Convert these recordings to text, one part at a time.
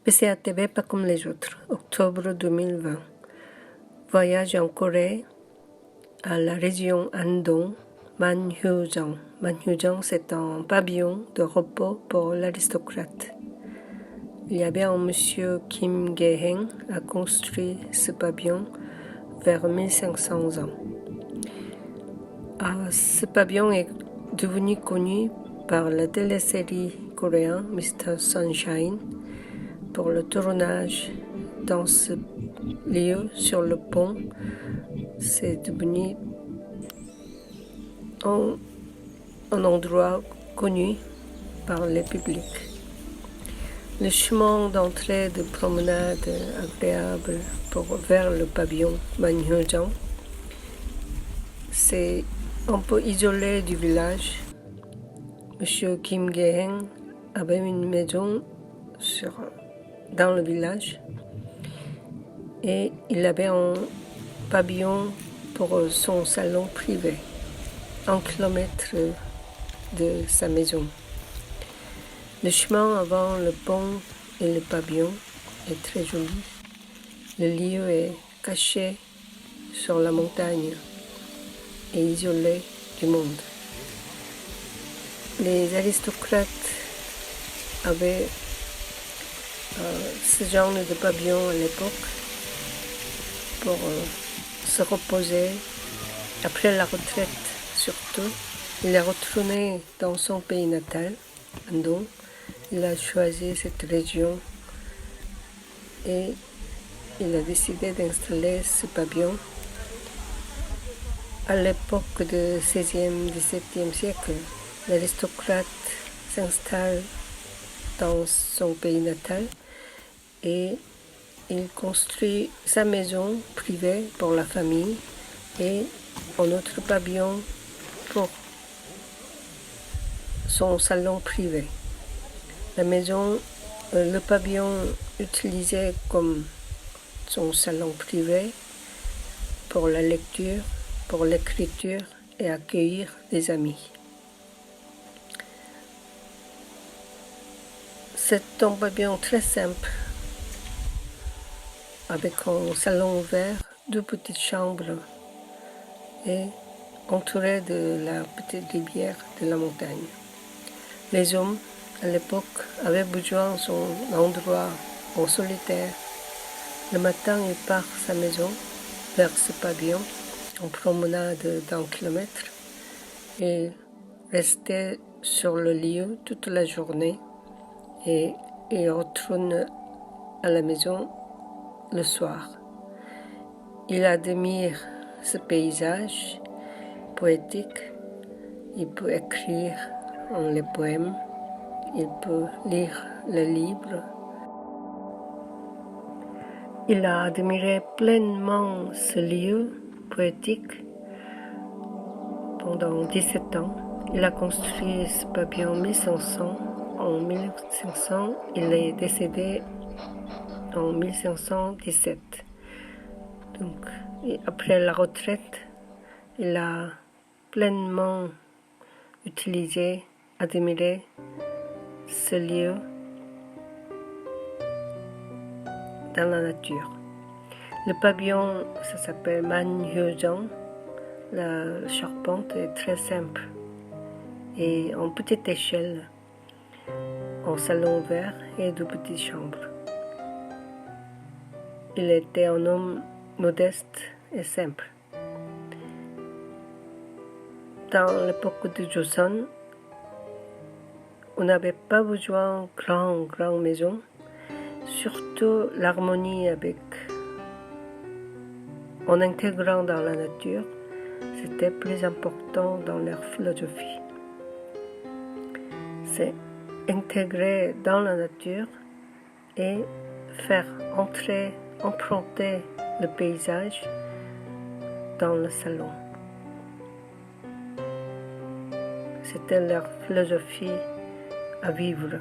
PCATV pas comme les autres, octobre 2020. Voyage en Corée, à la région Andong, Manhyujang. Manhyujang, c'est un pavillon de repos pour l'aristocrate. Il y avait un monsieur Kim Gae-heng a construit ce pavillon vers 1500 ans. Ce pavillon est devenu connu par la télésérie coréenne Mr. Sunshine pour le tournage dans ce lieu sur le pont. C'est devenu un endroit connu par le public. Le chemin d'entrée de promenade agréable vers le pavillon Manhyojang, c'est un peu isolé du village. Monsieur Kim Gae-heng avait une maison dans le village et il avait un pavillon pour son salon privé, 1 kilomètre de sa maison. Le chemin avant le pont et le pavillon est très joli. Le lieu est caché sur la montagne et isolé du monde. Les aristocrates avaient ce genre de pavillon à l'époque pour se reposer après la retraite surtout. Il est retourné dans son pays natal, Andong. Il a choisi cette région et il a décidé d'installer ce pavillon. À l'époque du XVIe, XVIIe siècle, l'aristocrate s'installe dans son pays natal et il construit sa maison privée pour la famille et un autre pavillon pour son salon privé. La maison, le pavillon utilisé comme son salon privé pour la lecture, pour l'écriture et accueillir des amis. C'est un pavillon très simple, avec un salon ouvert, 2 petites chambres et entouré de la petite rivière de la montagne. Les hommes, à l'époque, avaient besoin son endroit en solitaire. Le matin, il part sa maison vers ce pavillon en promenade d'1 kilomètre et restait sur le lieu toute la journée et il retourne à la maison le soir. Il admire ce paysage poétique, il peut écrire les poèmes, il peut lire les livres. Il a admiré pleinement ce lieu poétique pendant 17 ans. Il a construit ce pavillon en 1500. En 1500, il est décédé en 1517. Donc, après la retraite, il a pleinement utilisé, admiré ce lieu dans la nature. Le pavillon, ça s'appelle Manhyojang. La charpente est très simple et en petite échelle, en salon ouvert et 2 petites chambres. Il était un homme modeste et simple. Dans l'époque de Joseon, on n'avait pas besoin de grande maison, surtout l'harmonie en intégrant dans la nature, c'était plus important dans leur philosophie. C'est intégrer dans la nature et faire emprunter le paysage dans le salon. C'était leur philosophie à vivre.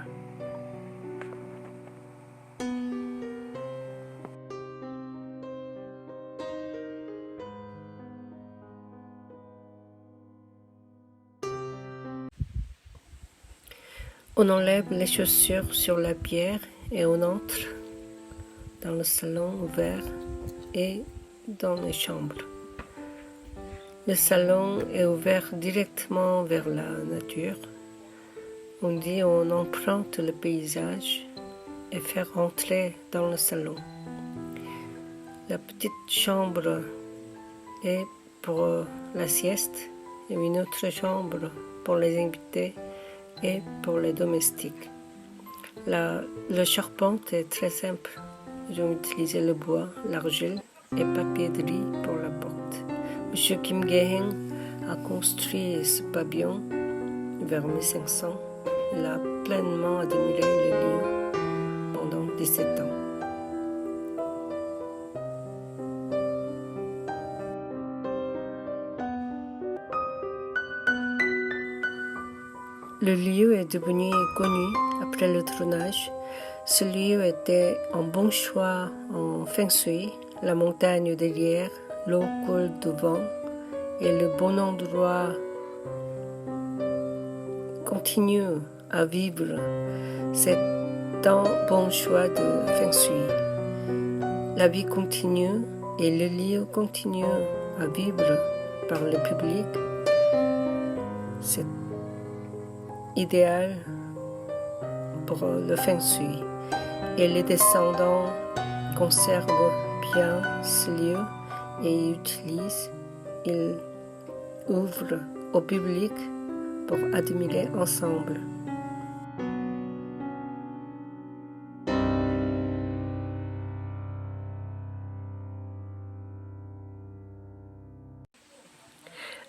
On enlève les chaussures sur la pierre et on entre dans le salon ouvert et dans les chambres. Le salon est ouvert directement vers la nature. On dit on emprunte le paysage et fait rentrer dans le salon. La petite chambre est pour la sieste et une autre chambre pour les invités et pour les domestiques. Le charpente est très simple. Ils ont utilisé le bois, l'argile et papier de riz pour la porte. M. Kim Gae-heng a construit ce pavillon vers 1500. Il a pleinement admiré le lieu pendant 17 ans. Le lieu est devenu connu après le tournage. Ce lieu était un bon choix en feng shui. La montagne derrière, l'eau coule devant et le bon endroit continue à vivre. C'est un bon choix de feng shui. La vie continue et le lieu continue à vivre par le public. C'est idéal pour le feng shui. Et les descendants conservent bien ce lieu et ils ouvrent au public pour admirer ensemble.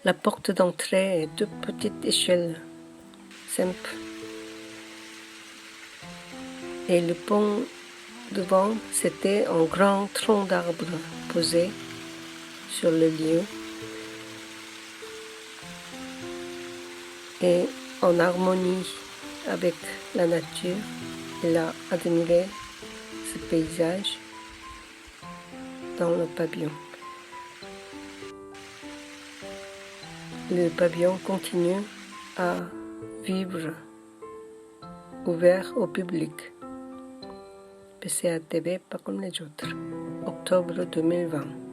La porte d'entrée est de petite échelle, simple. Et le pont devant, c'était un grand tronc d'arbre posé sur le lieu et en harmonie avec la nature. Il a admiré ce paysage dans le pavillon. Le pavillon continue à vivre, ouvert au public. PCA TV, pas comme les autres. Octobre 2020.